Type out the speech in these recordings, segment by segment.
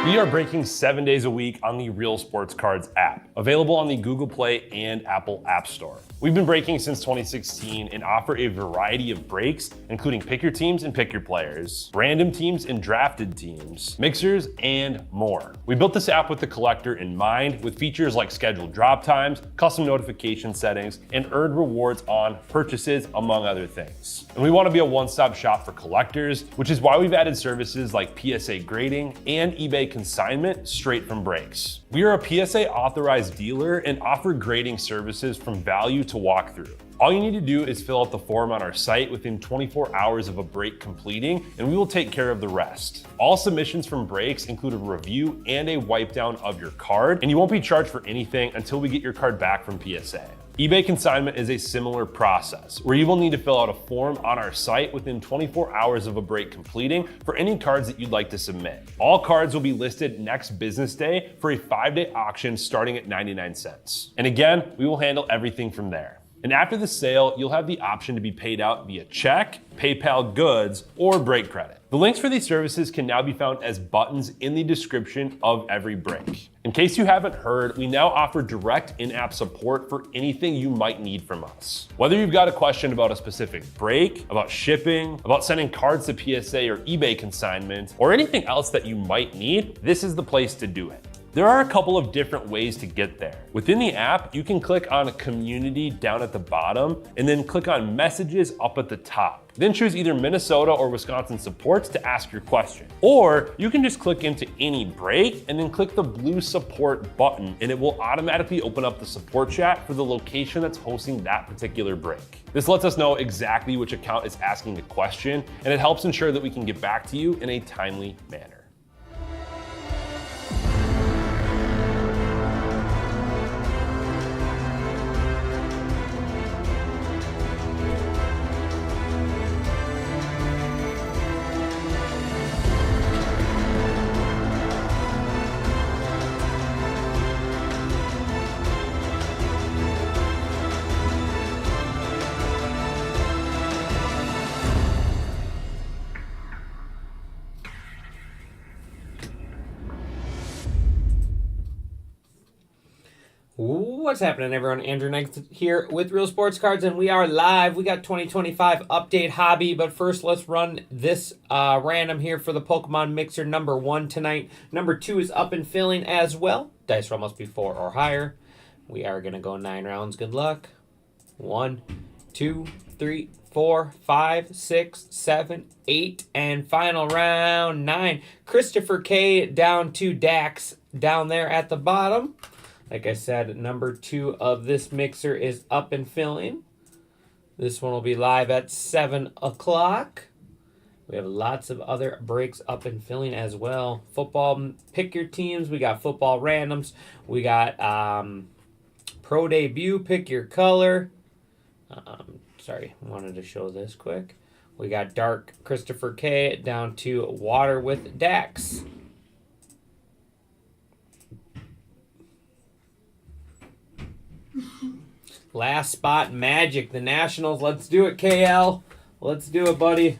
We are breaking 7 days a week on the Real Sports Cards app, available on the Google Play and Apple App Store. We've been breaking since 2016 and offer a variety of breaks, including pick your teams and pick your players, random teams and drafted teams, mixers, and more. We built this app with the collector in mind, with features like scheduled drop times, custom notification settings, and earned rewards on purchases, among other things. And we want to be a one-stop shop for collectors, which is why we've added services like PSA grading and eBay consignment straight from breaks. We are a PSA authorized dealer and offer grading services from value to walkthrough. All you need to do is fill out the form on our site within 24 hours of a break completing, and we will take care of the rest. All submissions from breaks include a review and a wipe down of your card, and you won't be charged for anything until we get your card back from PSA. eBay consignment is a similar process, where you will need to fill out a form on our site within 24 hours of a break completing for any cards that you'd like to submit. All cards will be listed next business day for a 5-day auction starting at 99 cents. And again, we will handle everything from there. And after the sale, you'll have the option to be paid out via check, PayPal goods, or break credit. The links for these services can now be found as buttons in the description of every break. In case you haven't heard, we now offer direct in-app support for anything you might need from us. Whether you've got a question about a specific break, about shipping, about sending cards to PSA or eBay consignment, or anything else that you might need, this is the place to do it. There are a couple of different ways to get there. Within the app, you can click on Community down at the bottom and then click on Messages up at the top. Then choose either Minnesota or Wisconsin supports to ask your question. Or you can just click into any break and then click the blue support button, and it will automatically open up the support chat for the location that's hosting that particular break. This lets us know exactly which account is asking the question, and it helps ensure that we can get back to you in a timely manner. What's happening, everyone? Andrew Knight here with Real Sports Cards, and we are live. We got 2025 update hobby, but first let's run this random here for the Pokemon Mixer number 1 tonight. Number 2 is up and filling as well. Dice roll must be 4 or higher. We are going to go 9 rounds. Good luck. 1, 2, 3, 4, 5, 6, 7, 8, and final round 9. Christopher K down to Dax down there at the bottom. Like I said, number 2 of this mixer is up and filling. This one will be live at 7 o'clock. We have lots of other breaks up and filling as well. Football, pick your teams. We got football randoms. We got pro debut, pick your color. Sorry, I wanted to show this quick. We got dark Christopher K down to water with Dax. Last spot, Magic, the Nationals. Let's do it, KL. Let's do it, buddy.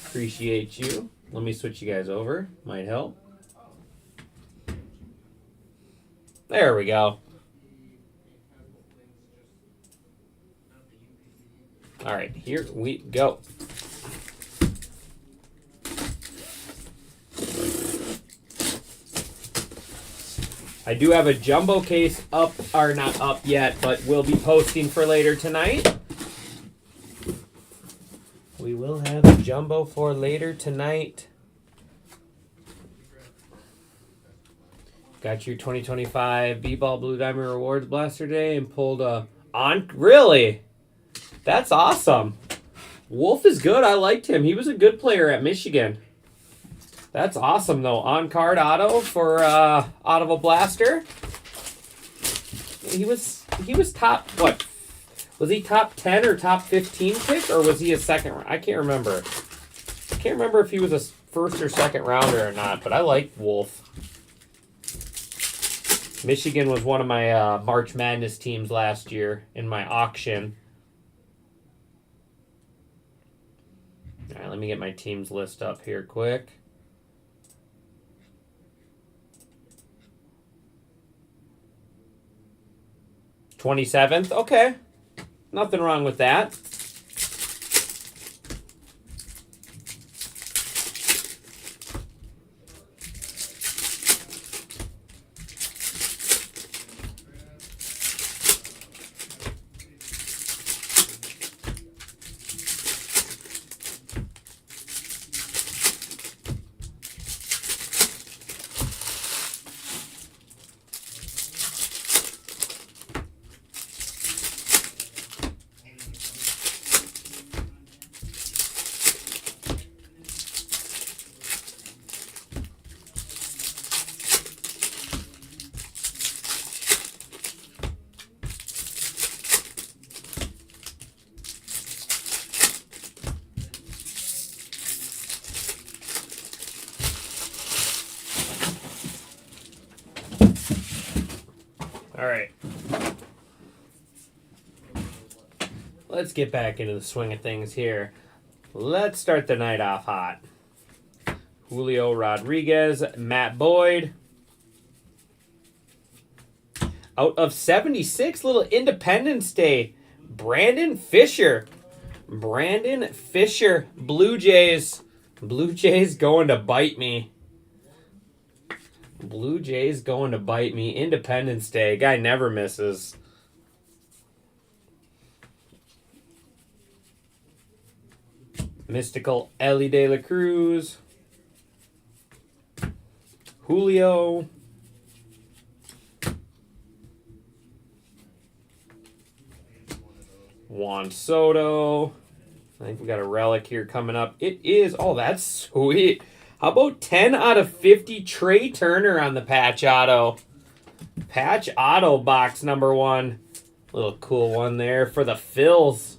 Appreciate you. Let me switch you guys over. Might help. There we go. All right, here we go. I do have a jumbo case up, or not up yet, but we'll be posting for later tonight. We will have a jumbo for later tonight. Got your 2025 B-Ball Blue Diamond Rewards Blaster Day and pulled a on. Really? That's awesome. Wolf is good. I liked him. He was a good player at Michigan. That's awesome, though. On-card auto for out of a blaster. He was top, what? Was he top 10 or top 15 pick, or was he a second? I can't remember. I can't remember if he was a first or second rounder or not, but I like Wolf. Michigan was one of my March Madness teams last year in my auction. All right, let me get my teams list up here quick. 27th. Okay. Nothing wrong with that. All right. Let's get back into the swing of things here. Let's start the night off hot. Julio Rodriguez, Matt Boyd. Out of 76, little Independence Day. Brandon Fisher. Brandon Fisher, Blue Jays. Blue Jays going to bite me. Blue Jays going to bite me. Independence Day. Guy never misses. Mystical Ellie De La Cruz. Julio. Juan Soto. I think we got a relic here coming up. It is, oh, that's sweet. How about 10 out of 50 Trey Turner on the patch auto? Patch auto box number 1. Little cool one there for the Phils.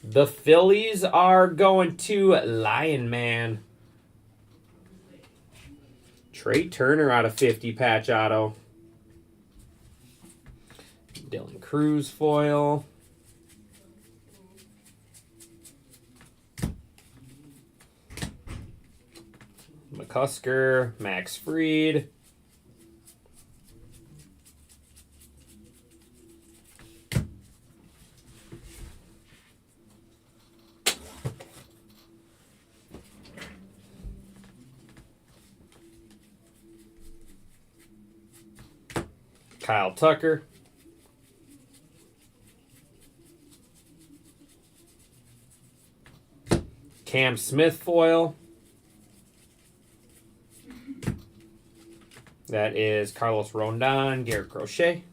The Phillies are going to Lion Man. Trey Turner out of 50 patch auto. Dylan Cruz foil. McCusker, Max Fried. Kyle Tucker. Cam Smith foil. That is Carlos Rondon, Garrett Crochet.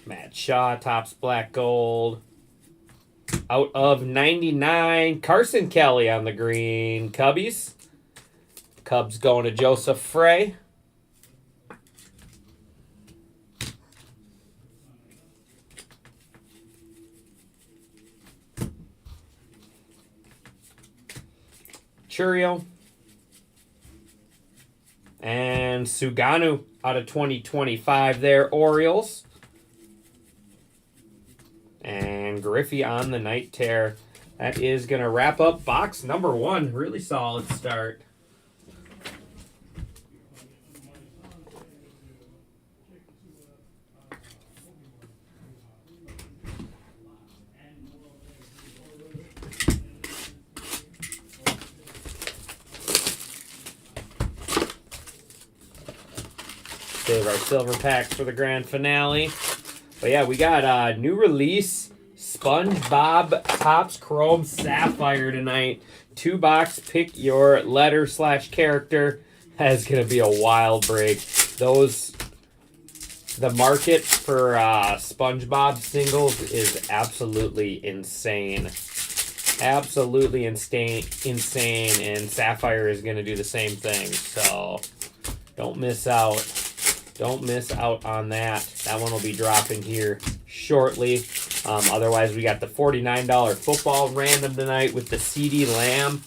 Matt Shaw, Topps Black Gold. Out of 99, Carson Kelly on the green. Cubbies. Cubs going to Joseph Frey. Churio. And Suganu out of 2025 there, Orioles. And Griffey on the night tear. That is going to wrap up box number 1. Really solid start. Save our silver packs for the grand finale. But yeah, we got a new release SpongeBob Topps Chrome Sapphire tonight. 2-box, pick your letter / character. That's going to be a wild break. The market for SpongeBob singles is absolutely insane. Absolutely insane. And Sapphire is going to do the same thing. So don't miss out. Don't miss out on that. That one will be dropping here shortly. Otherwise, we got the $49 football random tonight with the CD Lamb.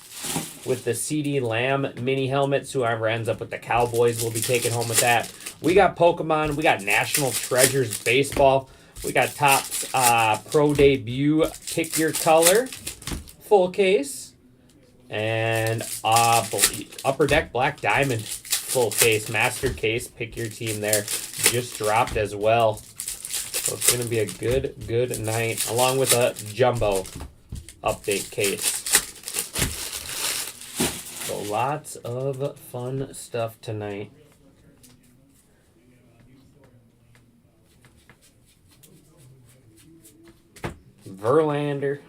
With the CD Lamb mini helmets. Whoever ends up with the Cowboys will be taking home with that. We got Pokemon. We got National Treasures Baseball. We got Topps Pro Debut Pick Your Color. Full case. And Upper Deck Black Diamond full case, master case. Pick your team there. Just dropped as well. So it's going to be a good night, along with a jumbo update case. So lots of fun stuff tonight. Verlander.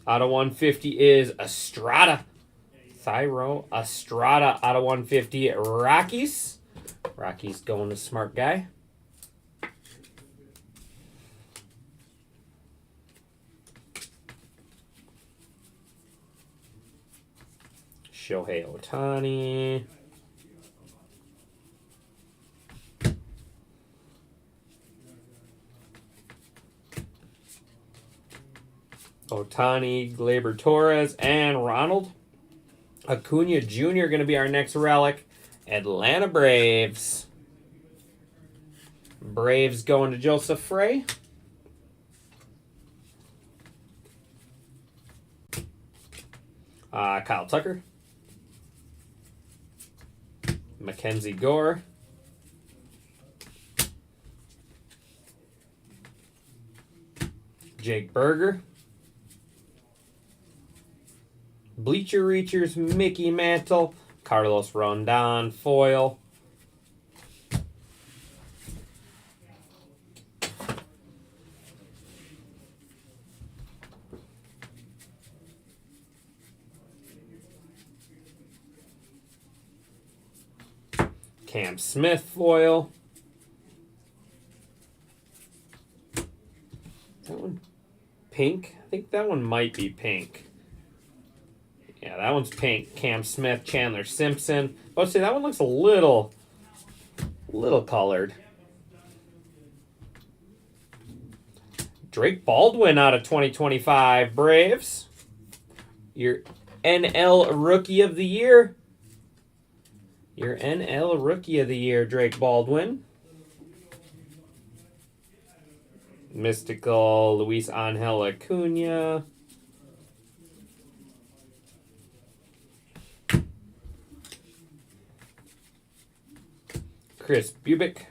Out of 150 is Estrada. Thairo Estrada out of 150. Rockies. Rockies going to smart guy. Shohei Ohtani. Ohtani, Gleyber Torres, and Ronald Acuna Jr. going to be our next relic. Atlanta Braves. Braves going to Joseph Frey. Kyle Tucker. Mackenzie Gore. Jake Berger. Bleacher Reachers, Mickey Mantle, Carlos Rondon, foil. Cam Smith, foil. That one pink? I think that one might be pink. Yeah, that one's pink. Cam Smith, Chandler Simpson. Oh, see, that one looks a little colored. Drake Baldwin out of 2025 Braves. Your NL Rookie of the Year. Your NL Rookie of the Year, Drake Baldwin. Mystical Luis Angel Acuna. Chris Bubick.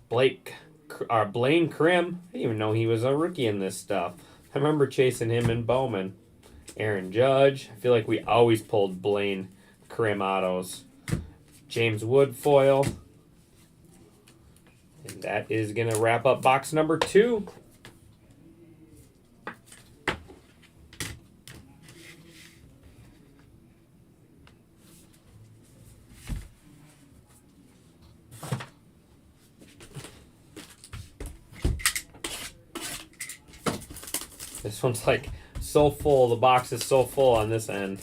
Blaine Krim. I didn't even know he was a rookie in this stuff. I remember chasing him in Bowman. Aaron Judge. I feel like we always pulled Blaine Krim autos. James Wood foil. And that is going to wrap up box number 2. This one's like so full. The box is so full on this end.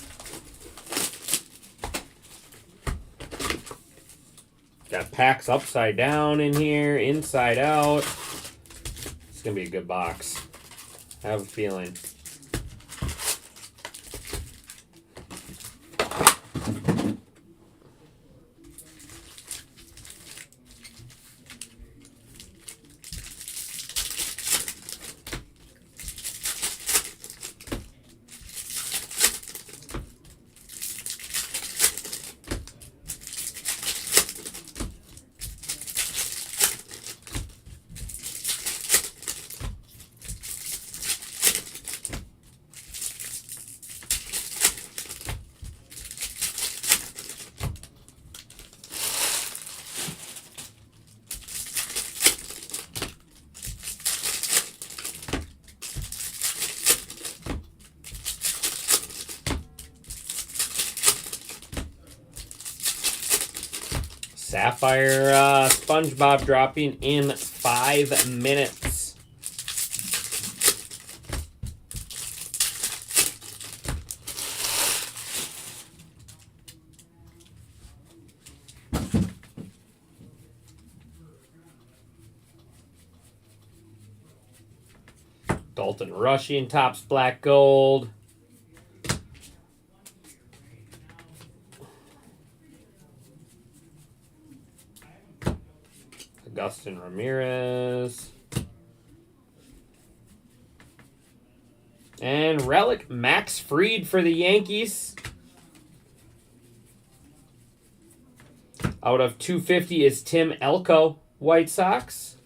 Got packs upside down in here, inside out. It's going to be a good box. I have a feeling. Sapphire SpongeBob dropping in 5 minutes. Dalton Rushing, Topps Black Gold. Augustin Ramirez. And relic, Max Fried for the Yankees. Out of 250 is Tim Elko, White Sox.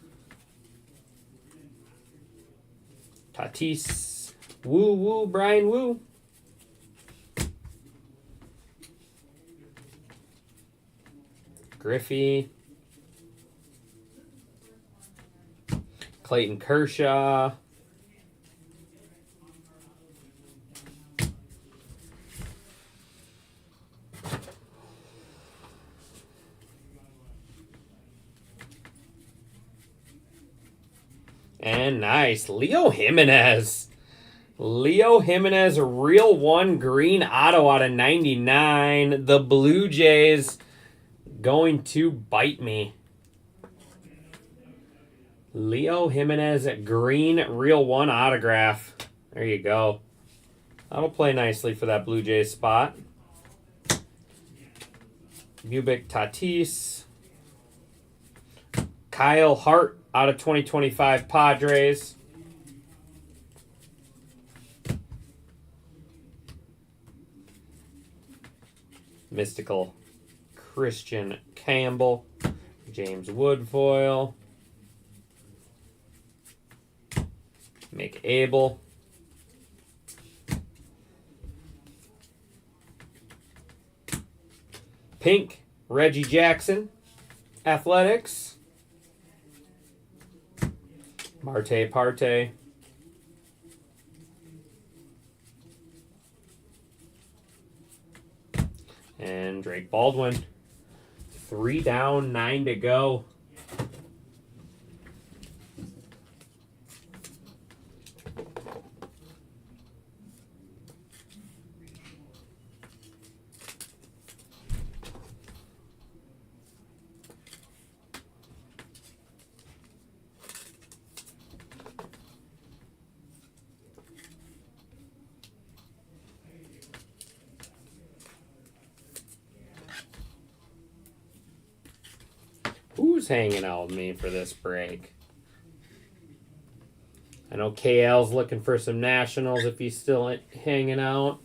Tatis, Woo, Brian Woo. Griffey. Clayton Kershaw. And nice, Leo Jimenez. Leo Jimenez, real one green auto out of 99. The Blue Jays going to bite me. Leo Jimenez, green real one autograph. There you go. That'll play nicely for that Blue Jays spot. Bubic, Tatis. Kyle Hart out of 2025 Padres. Mystical Christian Campbell. James Woodfoil. McAble. Pink, Reggie Jackson. Athletics. Marte Parte. And Drake Baldwin. 3 down, 9 to go. Who's hanging out with me for this break? I know KL's looking for some Nationals if he's still hanging out.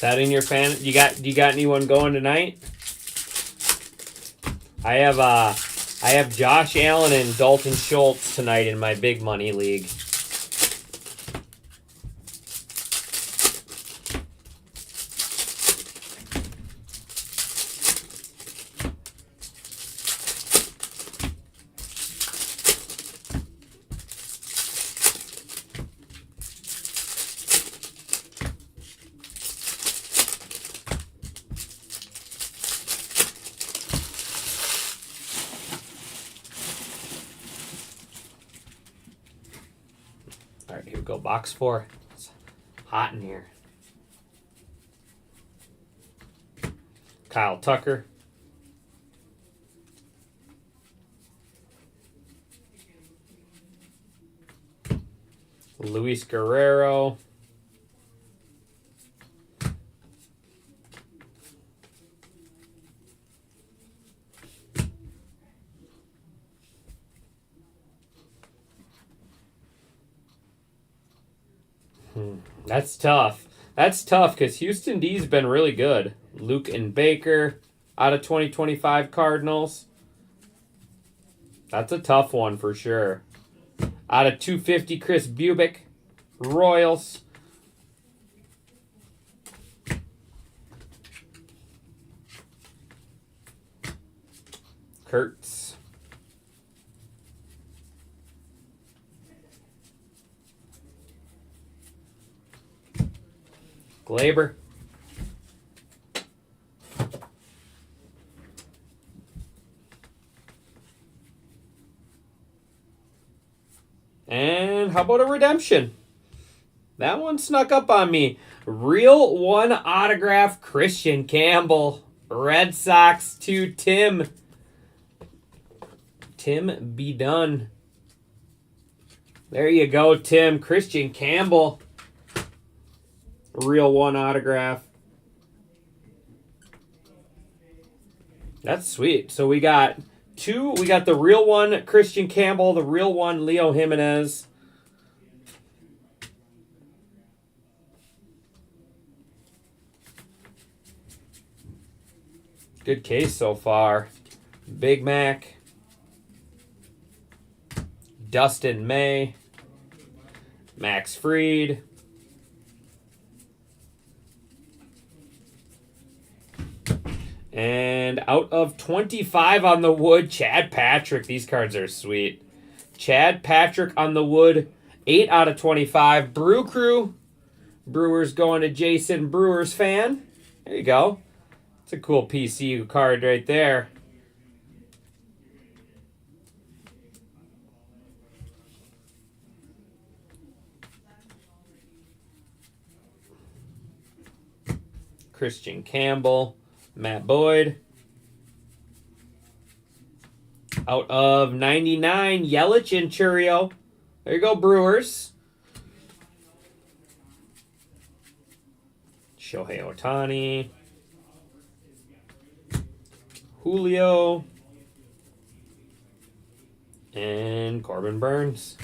That in your fan? You got anyone going tonight? I have Josh Allen and Dalton Schultz tonight in my big money league. All right, here we go. Box 4. It's hot in here. Kyle Tucker. Luis Guerrero. That's tough. That's tough because Houston D's been really good. Luke and Baker out of 2025 Cardinals. That's a tough one for sure. Out of 250, Chris Bubic, Royals. Kurtz. Glaber. And how about a redemption? That one snuck up on me. Real one autograph, Christian Campbell. Red Sox to Tim. Tim be done. There you go, Tim. Christian Campbell. Real one autograph. That's sweet. So we got two. We got the real one, Christian Campbell. The real one, Leo Jimenez. Good case so far. Big Mac. Dustin May. Max Fried. And out of 25 on the wood, Chad Patrick. These cards are sweet. Chad Patrick on the wood, 8 out of 25. Brew Crew. Brewers going to Jason, Brewers fan. There you go. It's a cool PCU card right there. Christian Campbell. Matt Boyd. Out of 99, Yelich and Churio. There you go, Brewers. Shohei Ohtani. Julio. And Corbin Burns.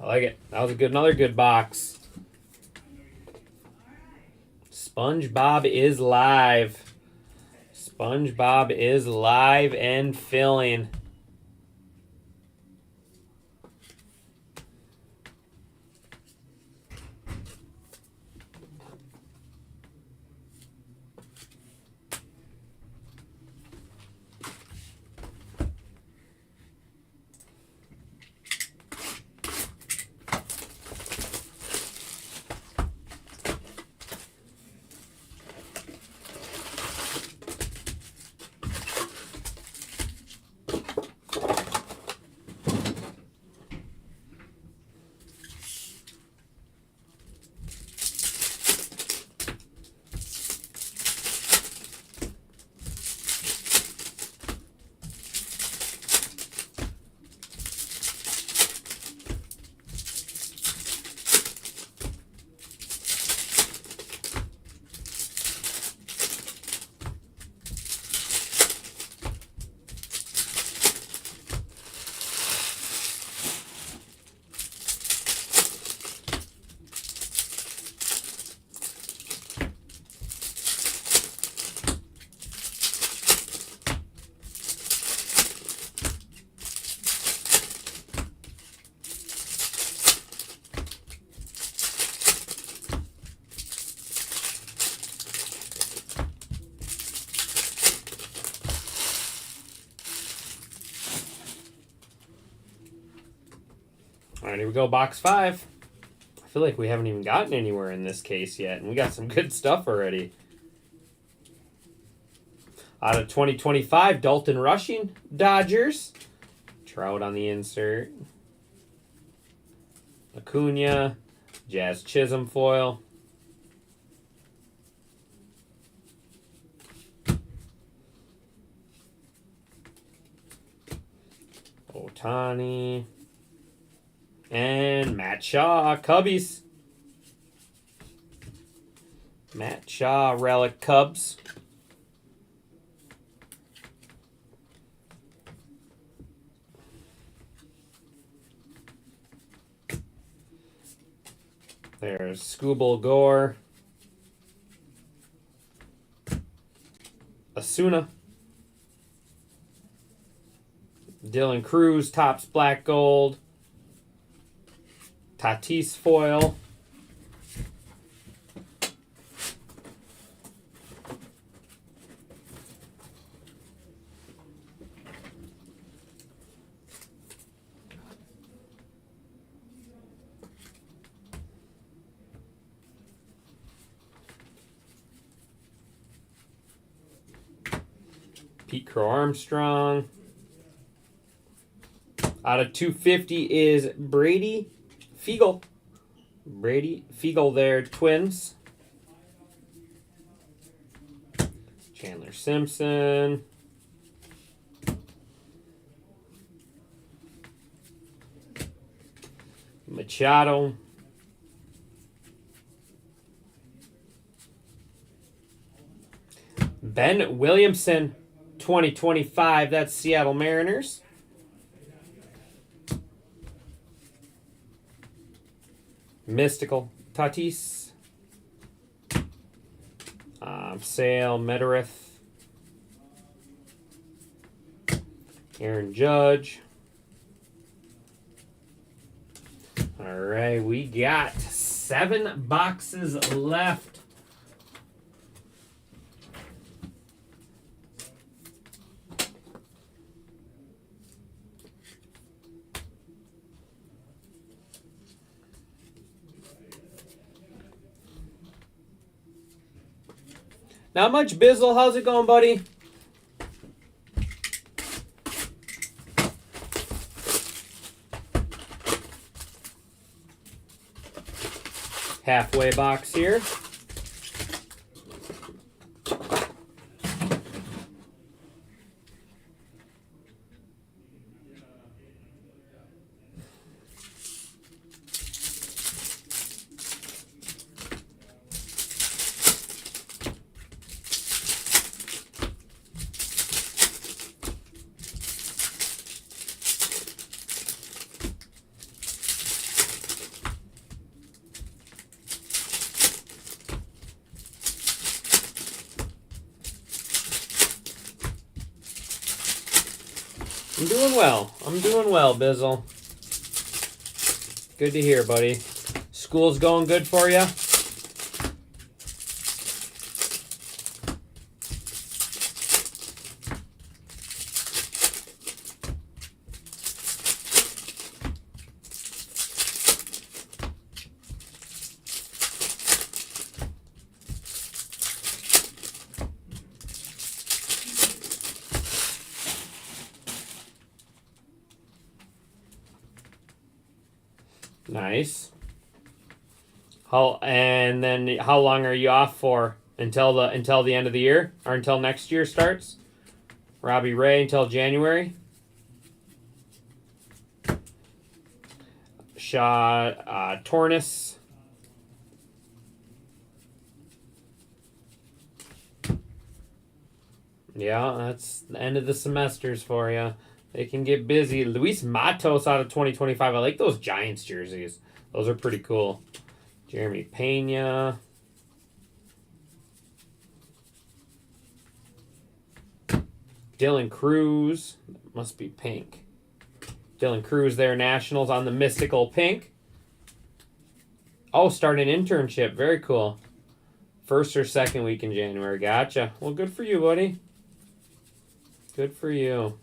I like it. That was another good box. SpongeBob is live. SpongeBob is live and filling. All right, here we go, box 5. I feel like we haven't even gotten anywhere in this case yet, and we got some good stuff already. Out of 2025, Dalton Rushing, Dodgers. Trout on the insert. Acuna, Jazz Chisholm foil. Ohtani. And Matt Shaw, Cubbies. Matt Shaw, relic Cubs. There's Scooble Gore. Asuna. Dylan Cruz, Topps Black Gold. Tatis foil. Pete Crow Armstrong. Out of 250 is Brady Fiegel. Brady Fiegel there, Twins. Chandler Simpson. Machado. Ben Williamson, 2025. That's Seattle Mariners. Mystical Tatis. Sale Medarith. Aaron Judge. All right, we got 7 boxes left. Not much, Bizzle. How's it going, buddy? Halfway box here. I'm doing well. I'm doing well, Bizzle. Good to hear, buddy. School's going good for you? Nice. And then how long are you off for? Until the end of the year or until next year starts? Robbie Ray until January. Tornis. Yeah, that's the end of the semesters for you. They can get busy. Luis Matos out of 2025. I like those Giants jerseys. Those are pretty cool. Jeremy Pena. Dylan Cruz. Must be pink. Dylan Cruz there, Nationals on the mystical pink. Oh, starting an internship. Very cool. First or second week in January. Gotcha. Well, good for you, buddy. Good for you.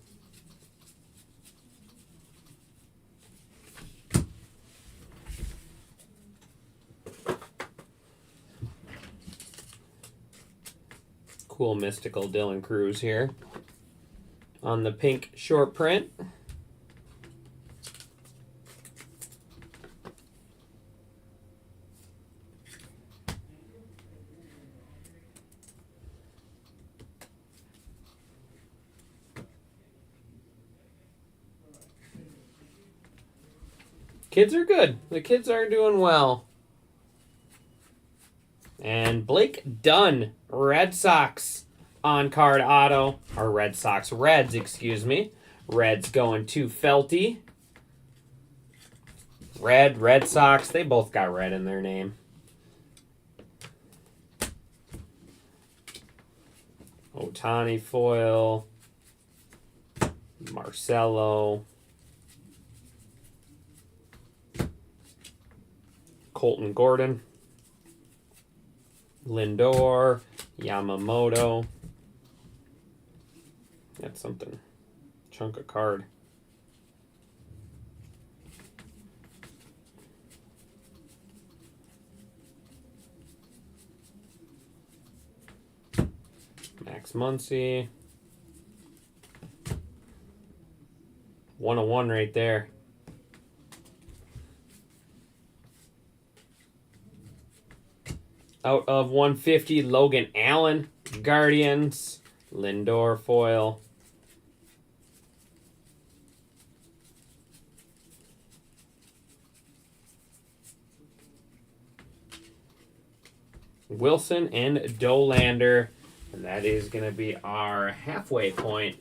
Cool mystical Dylan Cruz here on the pink short print. Kids are good. The kids are doing well. And Blake Dunn, Red Sox on card auto, or Red Sox Reds, excuse me. Reds going to Felty. Red Sox, they both got red in their name. Ohtani foil. Marcelo. Colton Gordon. Lindor. Yamamoto. That's something. Chunk of card. Max Muncy. 101 right there. Out of 150, Logan Allen, Guardians, Lindor foil. Wilson and Dolander. And that is going to be our halfway point.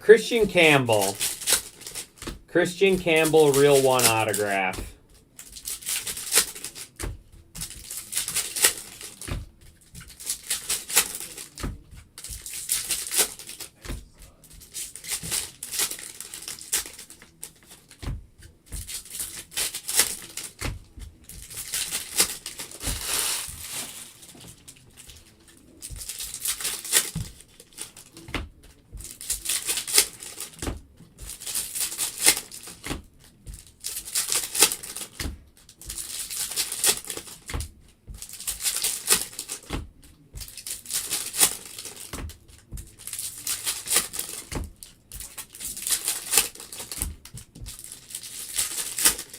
Christian Campbell. Christian Campbell, Real One autograph.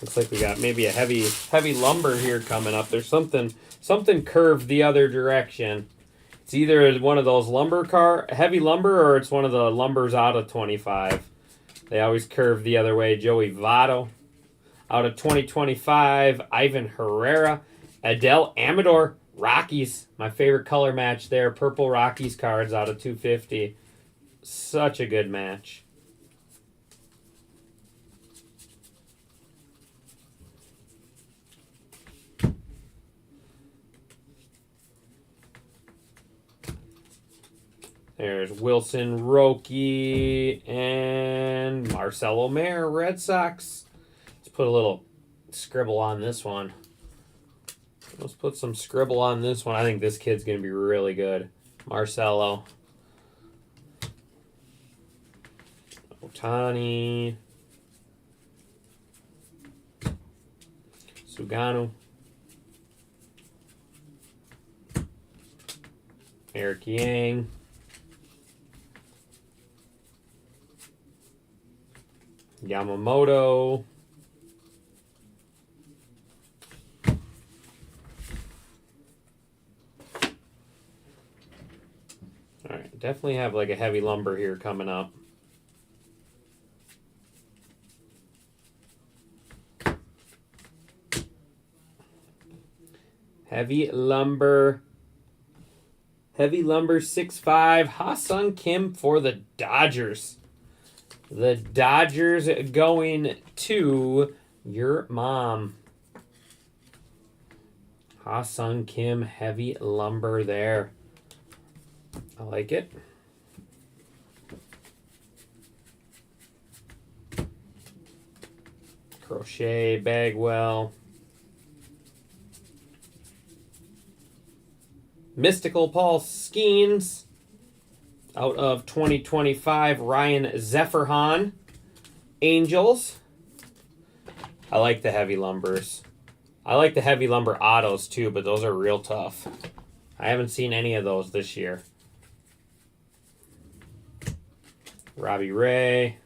Looks like we got maybe a heavy lumber here coming up. There's something curved the other direction. It's either one of those heavy lumber, or it's one of the lumbers out of 25. They always curve the other way. Joey Votto. Out of 2025, Ivan Herrera. Adele Amador, Rockies. My favorite color match there. Purple Rockies cards out of 250. Such a good match. There's Wilson, Roki, and Marcelo Mayer, Red Sox. Let's put a little scribble on this one. Let's put some scribble on this one. I think this kid's going to be really good. Marcelo. Otani. Sugano. Eric Yang. Yamamoto. All right, definitely have like a heavy lumber here coming up. Heavy lumber 6'5", Ha-Seong Kim for the Dodgers. The Dodgers going to your mom. Ha-Seong Kim, heavy lumber there. I like it. Crochet, Bagwell. Mystical Paul Skeens. Out of 2025, Ryan Zeferhan. Angels. I like the heavy lumbers. I like the heavy lumber autos too, but those are real tough. I haven't seen any of those this year. Robbie Ray.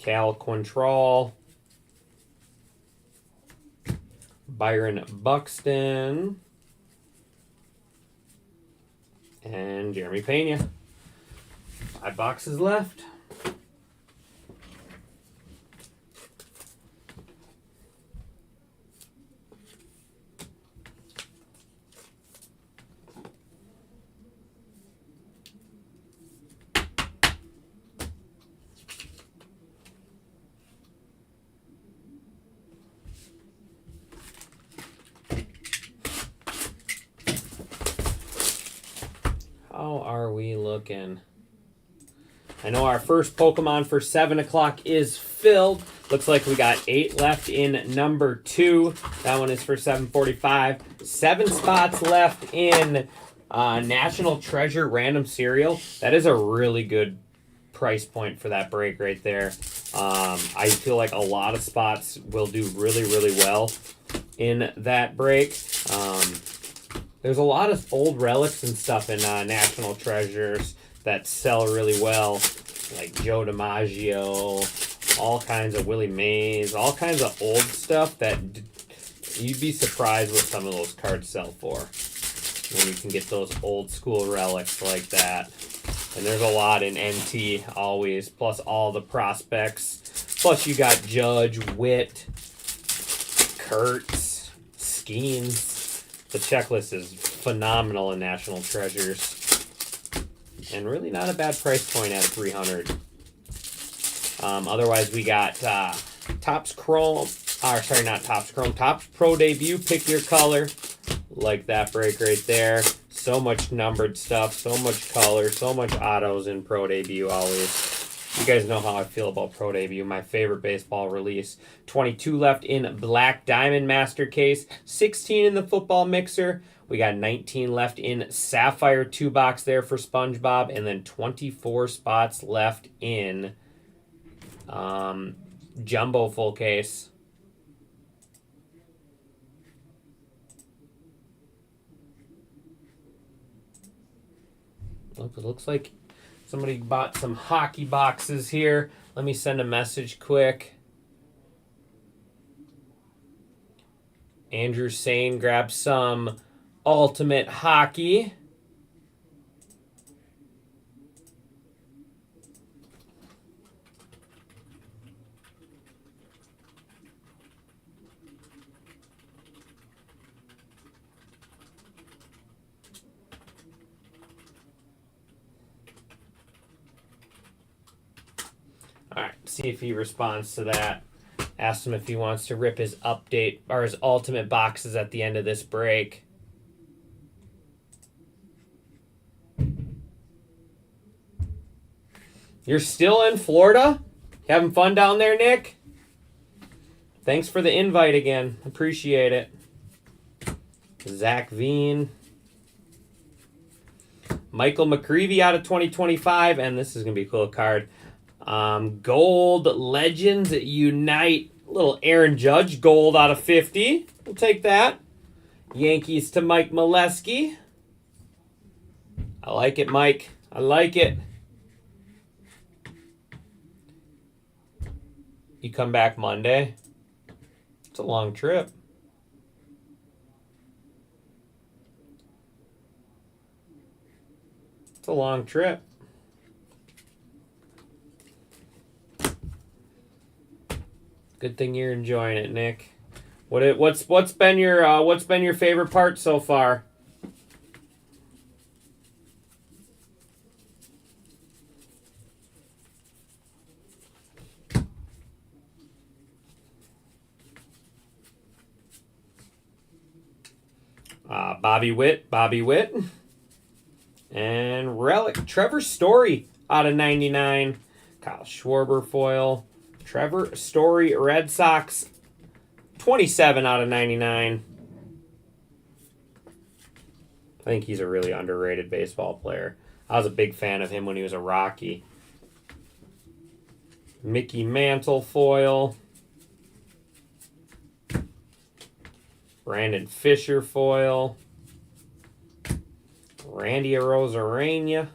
Cal Quantrill. Byron Buxton. And Jeremy Pena. 5 boxes left. How are we looking? I know our first Pokemon for 7 o'clock is filled. Looks like we got 8 left in number 2. That one is for 7:45. 7 spots left in National Treasure Random Cereal. That is a really good price point for that break right there. I feel like a lot of spots will do really, really well in that break. There's a lot of old relics and stuff in National Treasures that sell really well, like Joe DiMaggio, all kinds of Willie Mays, all kinds of old stuff that you'd be surprised what some of those cards sell for when you can get those old school relics like that. And there's a lot in NT always, plus all the prospects. Plus you got Judge, Witt, Kurtz, Skeens. The checklist is phenomenal in National Treasures. And really not a bad price point at 300. Otherwise we got Topps Chrome, Topps Pro Debut, pick your color. Like that break right there. So much numbered stuff, so much color, so much autos in Pro Debut always. You guys know how I feel about Pro Debut, my favorite baseball release. 22 left in Black Diamond Master Case, 16 in the Football Mixer. We got 19 left in Sapphire 2-box there for SpongeBob, and then 24 spots left in Jumbo Full Case. It looks like somebody bought some hockey boxes here. Let me send a message quick. Andrew Sane grabbed some Ultimate Hockey. All right, see if he responds to that. Asked him if he wants to rip his update or his ultimate boxes at the end of this break. You're still in Florida? Having fun down there, Nick? Thanks for the invite again. Appreciate it. Zach Veen. Michael McCreevy out of 2025, and this is going to be a cool card. Gold Legends Unite. Little Aaron Judge gold out of 50. We'll take that. Yankees to Mike Molesky. I like it, Mike. I like it. You come back Monday. It's a long trip. It's a long trip. Good thing you're enjoying it, Nick. What's been your favorite part so far? Bobby Witt, and relic Trevor Story out of 99. Kyle Schwarber foil. Trevor Story, Red Sox, 27 out of 99. I think he's a really underrated baseball player. I was a big fan of him when he was a Rocky. Mickey Mantle foil. Brandon Fisher foil. Randy Arozarena.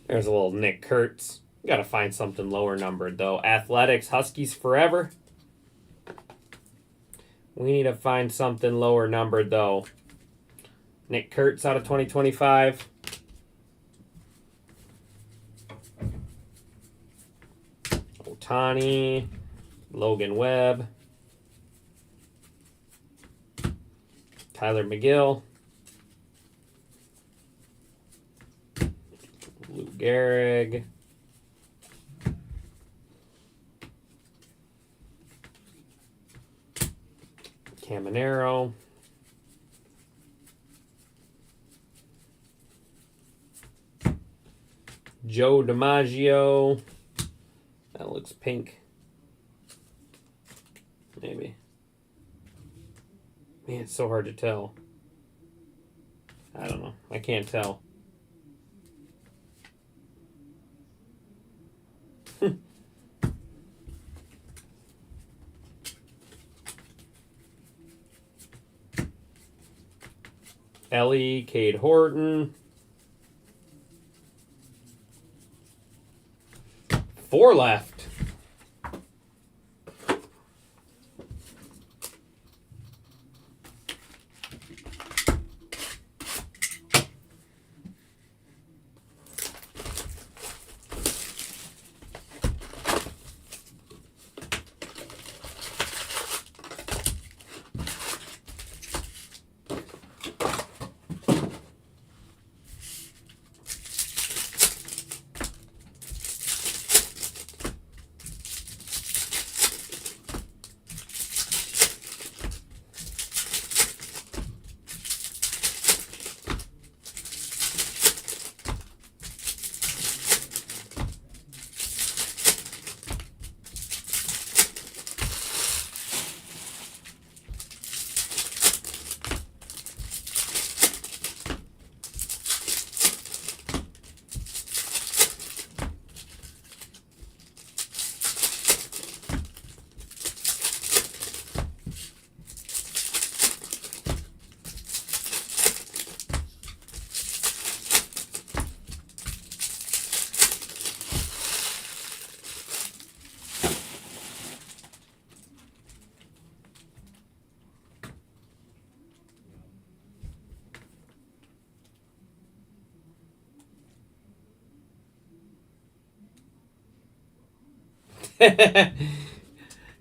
There's a little Nick Kurtz. Got to find something lower numbered, though. Athletics, Huskies forever. We need to find something lower numbered, though. Nick Kurtz out of 2025. Ohtani. Logan Webb. Tyler McGill. Gehrig. Caminero. Joe DiMaggio. That looks pink. Maybe. Man, it's so hard to tell. I don't know. I can't tell. Ellie, Cade Horton. 4 left.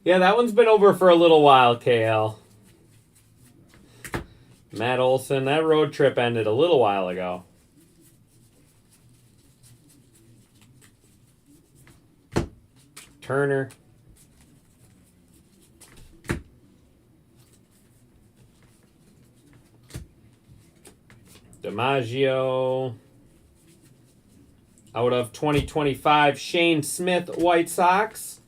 Yeah, that one's been over for a little while, KL. Matt Olson, that road trip ended a little while ago. Turner. DiMaggio. Out of 2025, Shane Smith, White Sox.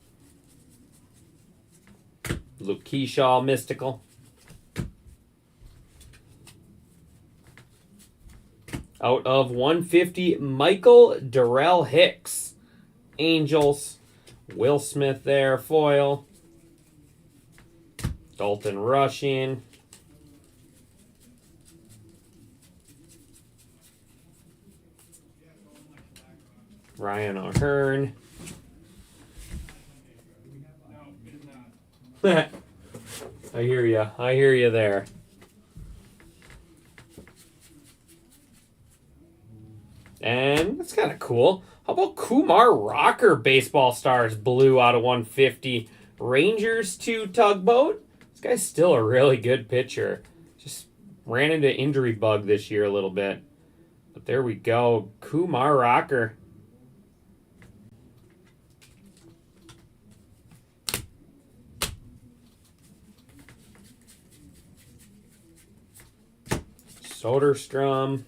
Luke Keyshaw, Mystical. Out of 150, Michael Darrell Hicks, Angels. Will Smith there, foil. Dalton Rushing. Ryan O'Hearn. I hear ya. I hear you there. And that's kind of cool. How about Kumar Rocker Baseball Stars blue out of 150? Rangers to Tugboat. This guy's still a really good pitcher. Just ran into injury bug this year a little bit. But there we go. Kumar Rocker. Soderstrom.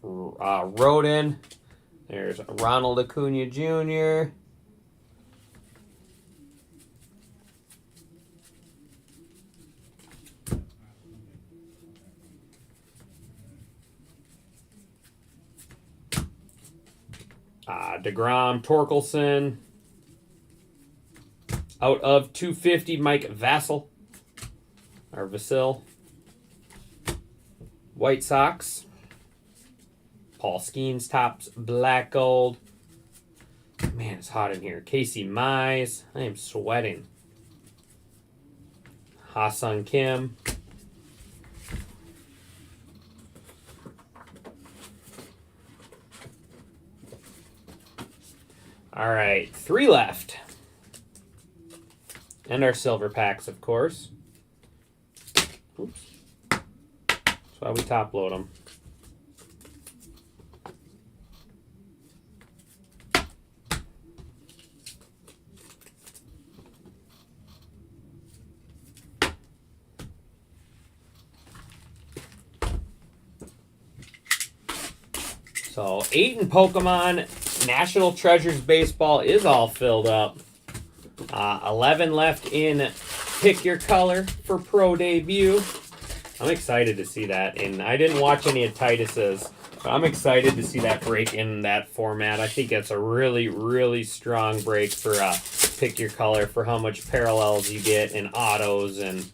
Rodin. There's Ronald Acuna Jr. DeGrom, Torkelson. Out of 250, Mike Vasil. Or Vasil. White Sox. Paul Skeens, Tops, Black Gold. Man, it's hot in here. Casey Mize. I am sweating. Ha-Sung Kim. All right, 3 left. And our silver packs, of course. Oops. That's why we top load them. So 8 in Pokemon. National Treasures Baseball is all filled up. 11 left in Pick Your Color for Pro Debut. I'm excited to see that. And I didn't watch any of Titus's, but I'm excited to see that break in that format. I think it's a really, really strong break for Pick Your Color for how much parallels you get in autos, and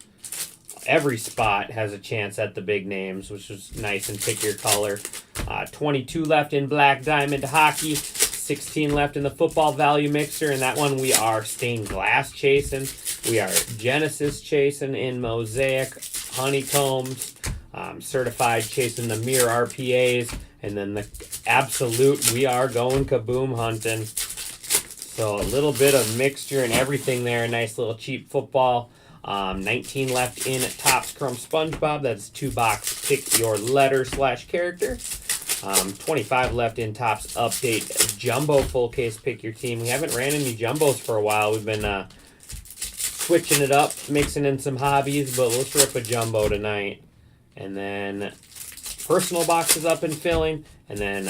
every spot has a chance at the big names, which is nice in Pick Your Color. 22 left in Black Diamond Hockey. 16 left in the Football Value Mixer, and that one we are Stained Glass chasing. We are Genesis chasing in Mosaic, Honeycombs, Certified chasing the Mirror RPAs, and then the Absolute, we are going Kaboom hunting. So a little bit of mixture and everything there. Nice little cheap football. 19 left in Topps Chrome SpongeBob. That's 2-box Pick Your Letter / character. 25 left in Topps Update Jumbo Full Case Pick Your Team. We haven't ran any Jumbos for a while. We've been switching it up, mixing in some hobbies, but let's rip a Jumbo tonight. And then personal boxes up and filling. And then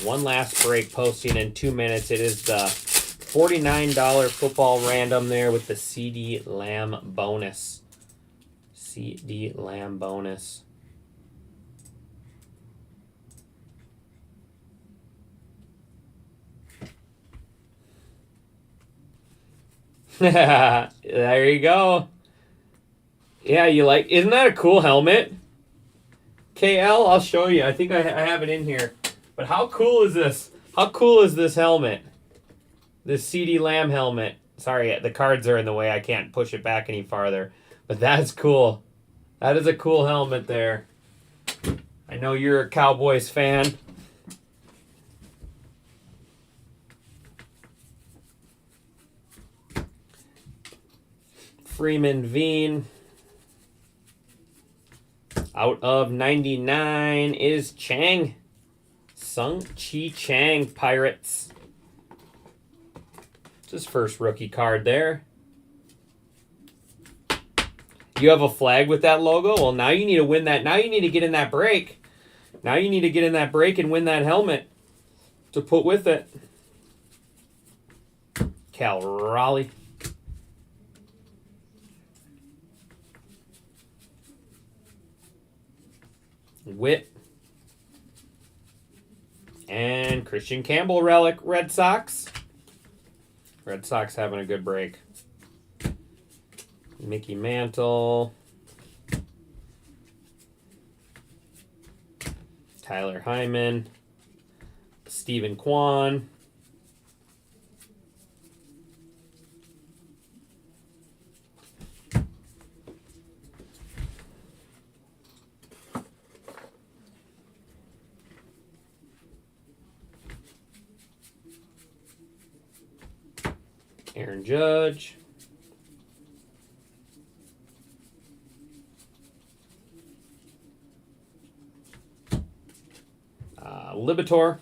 one last break posting in 2 minutes. It is the $49 football random there with the CD Lamb bonus. CD Lamb bonus. There you go. Yeah, you like, isn't that a cool helmet? KL, I'll show you. I think I have it in here. But how cool is this? How cool is this helmet? This CD Lamb helmet. Sorry, the cards are in the way. I can't push it back any farther. But that's cool. That is a cool helmet there. I know you're a Cowboys fan. Freeman Veen. Out of 99 is Chang. Sung-Chi Chang, Pirates. It's his first rookie card there. You have a flag with that logo? Well, now you need to win that. Now you need to get in that break. Now you need to get in that break and win that helmet to put with it. Cal Raleigh. Witt. And Christian Campbell relic, Red Sox. Red Sox having a good break. Mickey Mantle. Tyler Hyman. Stephen Kwan. Aaron Judge. Libator.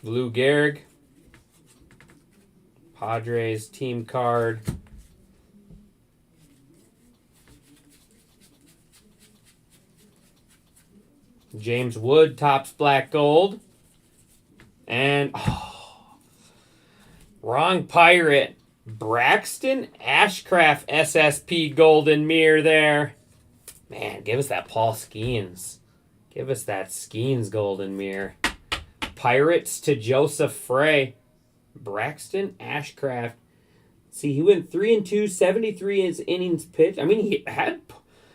Lou Gehrig. Padres team card. James Wood, Topps Black Gold. And, wrong Pirate. Braxton Ashcraft SSP Golden Mirror there. Man, give us that Paul Skeens. Give us that Skeens Golden Mirror. Pirates to Joseph Frey. Braxton Ashcraft. See, he went 3-2, 73 innings pitched. I mean, he had...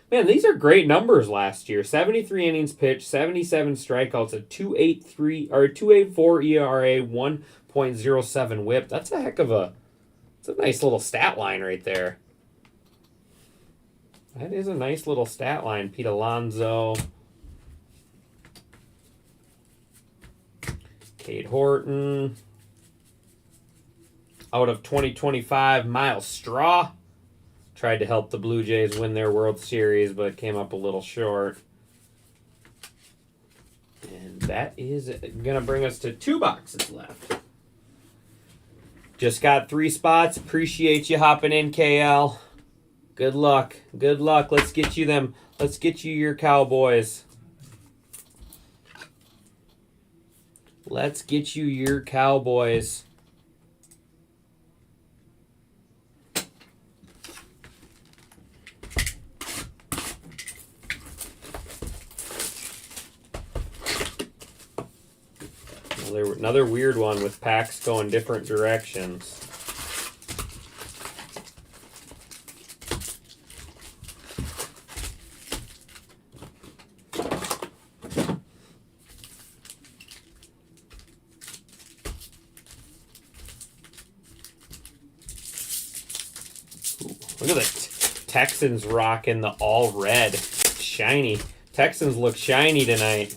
Man, these are great numbers last year. 73 innings pitched, 77 strikeouts, a 2.83 or 2.84 ERA, 1.07 WHIP. That's a heck of a... It's a nice little stat line right there. That is a nice little stat line. Pete Alonso. Cade Horton. Out of 2025, Miles Straw. Tried to help the Blue Jays win their World Series, but came up a little short. And that is going to bring us to 2 boxes left. Just got 3 spots. Appreciate you hopping in, KL. Good luck. Good luck. Let's get you them Let's get you your Cowboys. Let's get you your Cowboys. Another weird one with packs going different directions. Look at the Texans rocking the all red. Shiny. Texans look shiny tonight.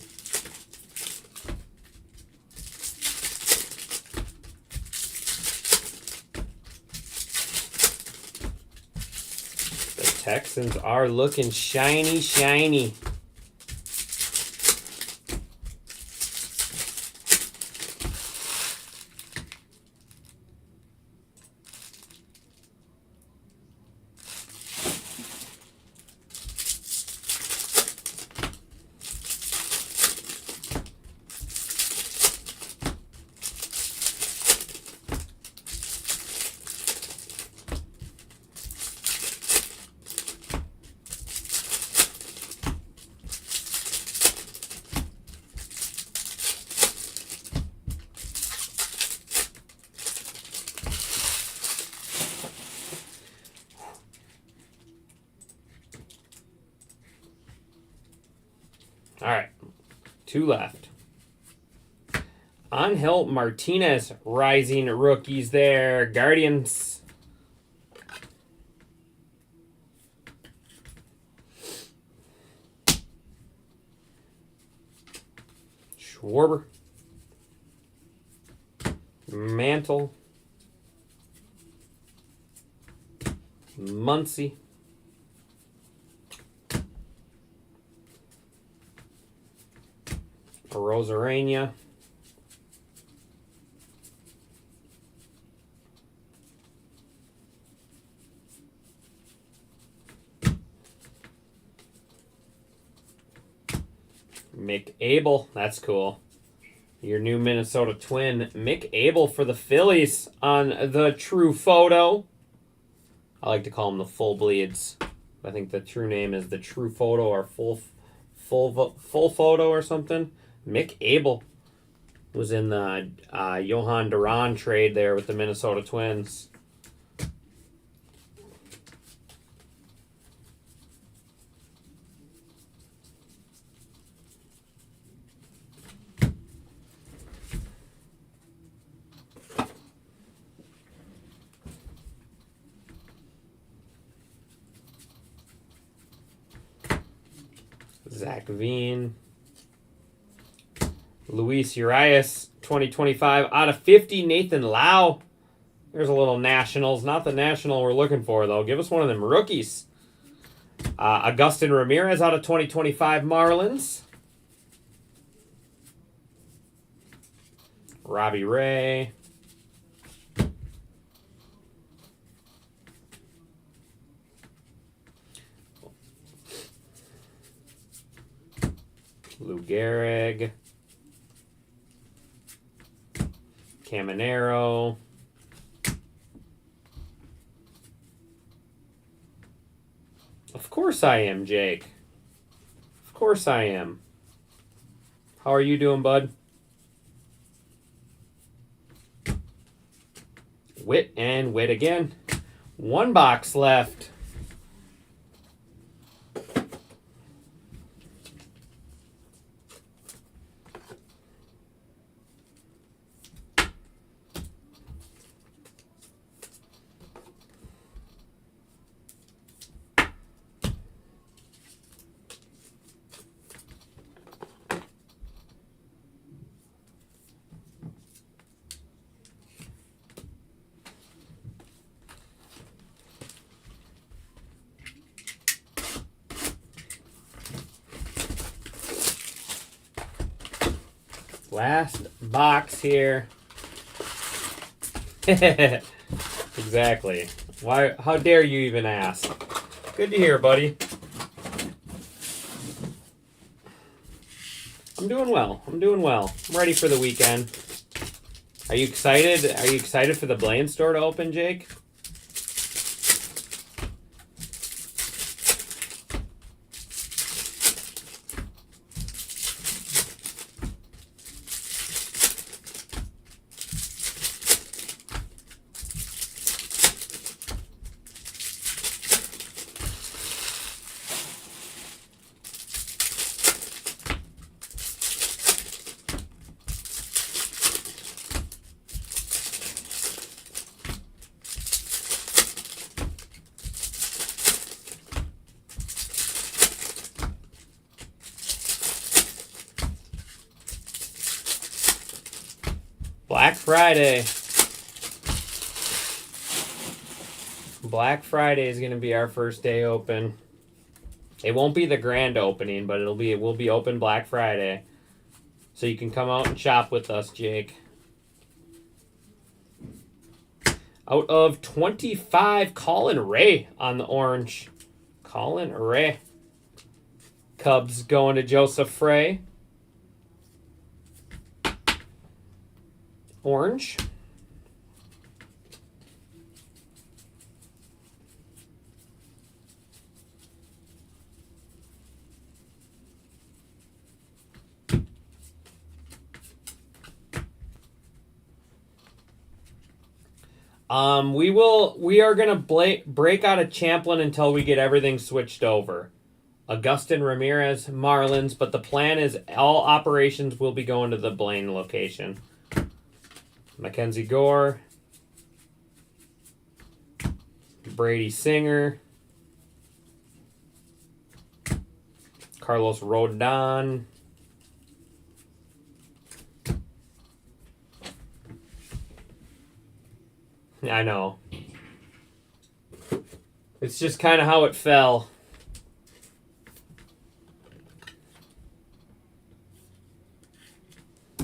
The Texans are looking shiny, shiny. All right, 2 left. Angel Martinez, rising rookies there. Guardians. Schwarber. Mantle. Muncy. Rosarania. Mick Abel, that's cool. Your new Minnesota Twin, Mick Abel for the Phillies on the True Photo. I like to call them the Full Bleeds. I think the true name is the True Photo or Full Photo or something. Mick Abel was in the Johan Duran trade there with the Minnesota Twins. Zach Veen. Luis Urias, 2025 out of 50. Nathan Lau. There's a little Nationals. Not the National we're looking for, though. Give us one of them rookies. Augustin Ramirez out of 2025 Marlins. Robbie Ray. Lou Gehrig. Caminero. Of course I am, Jake. Of course I am. How are you doing, bud? Witt and Witt again. 1 box left. Last box here. Exactly. Why? How dare you even ask? Good to hear, buddy. I'm doing well. I'm ready for the weekend. Are you excited? Are you excited for the Blaine store to open, Jake? Black Friday. Black Friday is going to be our first day open. It won't be the grand opening, but we'll be open Black Friday. So you can come out and shop with us, Jake. Out of 25, Colin Ray on the orange. Colin Ray. Cubs going to Joseph Frey. Orange. We are gonna break out of Champlin until we get everything switched over. Augustin Ramirez, Marlins, but the plan is all operations will be going to the Blaine location. Mackenzie Gore, Brady Singer, Carlos Rodon, I know. It's just kind of how it fell.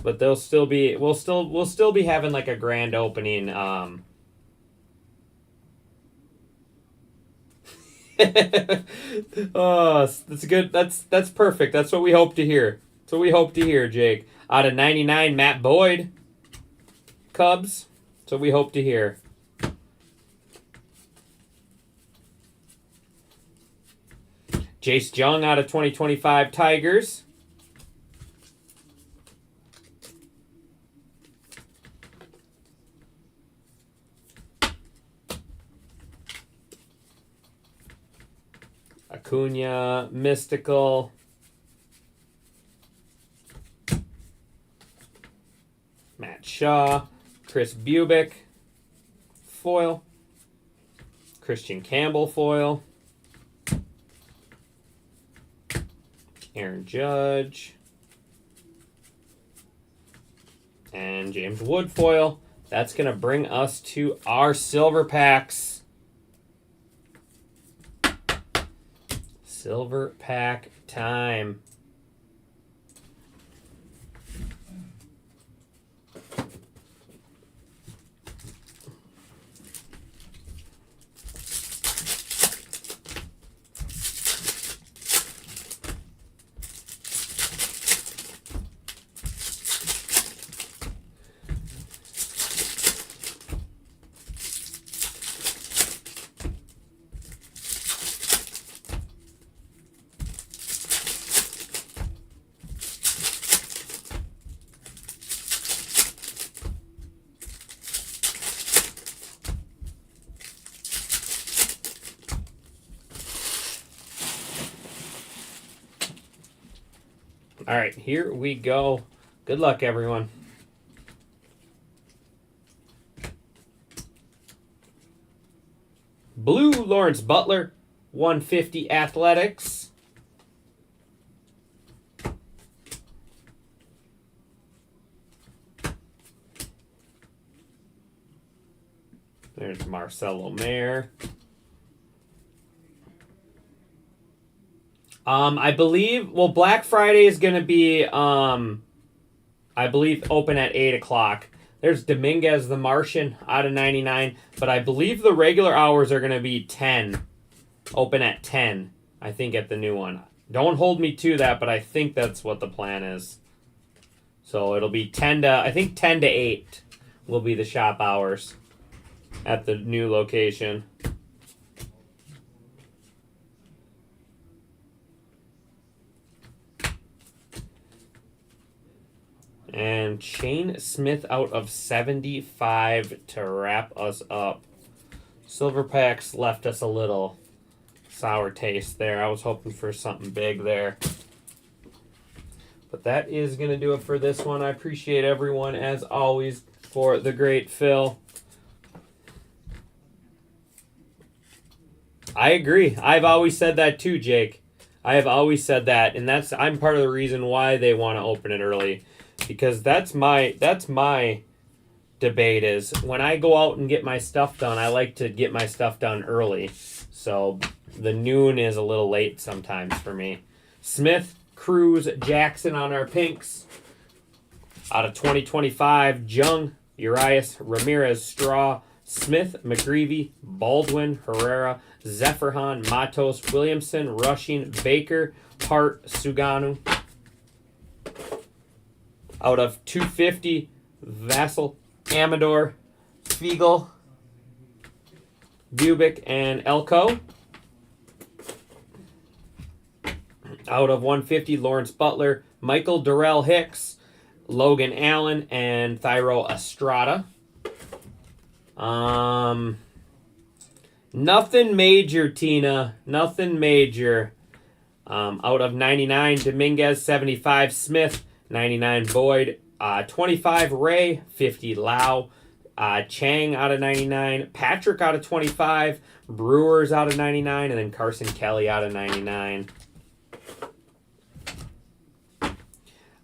But we'll still be having like a grand opening. Oh, that's good. That's perfect. That's what we hope to hear. That's what we hope to hear, Jake. Out of 99, Matt Boyd, Cubs. That's what we hope to hear. Jace Jung out of 2025, Tigers. Acuna, Mystical. Matt Shaw, Chris Bubick, foil. Christian Campbell, foil. Aaron Judge. And James Wood, foil. That's going to bring us to our silver packs. Silver pack time. All right, here we go. Good luck, everyone. Blue, Lawrence Butler, 150 Athletics. There's Marcelo Mayer. I believe, Black Friday is going to be, I believe, open at 8 o'clock. There's Dominguez the Martian out of 99, but I believe the regular hours are going to be 10. Open at 10, I think, at the new one. Don't hold me to that, but I think that's what the plan is. So it'll be 10 to 8 will be the shop hours at the new location. And Shane Smith out of 75 to wrap us up. Silver Packs left us a little sour taste there. I was hoping for something big there. But that is going to do it for this one. I appreciate everyone, as always, for the great fill. I agree. I've always said that too, Jake. I have always said that, and I'm part of the reason why they want to open it early, because that's my debate is when I go out and get my stuff done, I like to get my stuff done early. So the noon is a little late sometimes for me. Smith, Cruz, Jackson on our pinks. Out of 2025, Jung, Urias, Ramirez, Straw, Smith, McGreevy, Baldwin, Herrera, Zephyrhan, Matos, Williamson, Rushing, Baker, Hart, Suganu. Out of 250, Vassal, Amador, Fiegel, Bubic, and Elko. Out of 150, Lawrence Butler, Michael Durrell Hicks, Logan Allen, and Thyro Estrada. Nothing major, Tina. Nothing major. Out of 99, Dominguez, 75, Smith, 99, Boyd, 25, Ray, 50, Lau, Chang out of 99, Patrick out of 25, Brewers out of 99, and then Carson Kelly out of 99.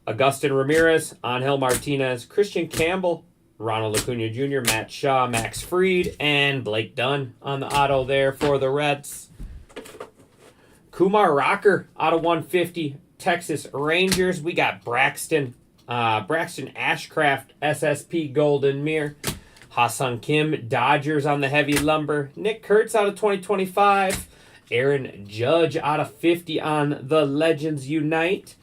Augustin Ramirez, Angel Martinez, Christian Campbell, Ronald Acuna Jr., Matt Shaw, Max Fried, and Blake Dunn on the auto there for the Reds. Kumar Rocker out of 150, Texas Rangers. We got Braxton Ashcraft, SSP Golden Mirror. Ha-Sung Kim, Dodgers on the heavy lumber. Nick Kurtz out of 2025. Aaron Judge out of 50 on the Legends Unite.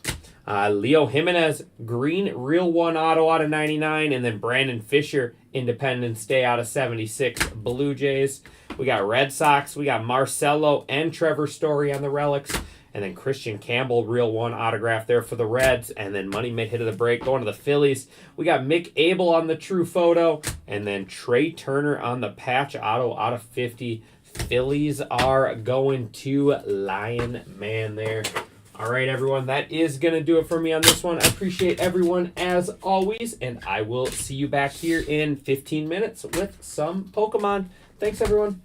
Leo Jimenez, green Real One auto out of 99. And then Brandon Fisher, Independence Day out of 76, Blue Jays. We got Red Sox. We got Marcelo and Trevor Story on the relics. And then Christian Campbell, Real One autograph there for the Reds. And then Money Mid hit of the break going to the Phillies. We got Mick Abel on the True Photo. And then Trey Turner on the patch auto out of 50. Phillies are going to Lion Man there. All right, everyone. That is going to do it for me on this one. I appreciate everyone as always. And I will see you back here in 15 minutes with some Pokemon. Thanks, everyone.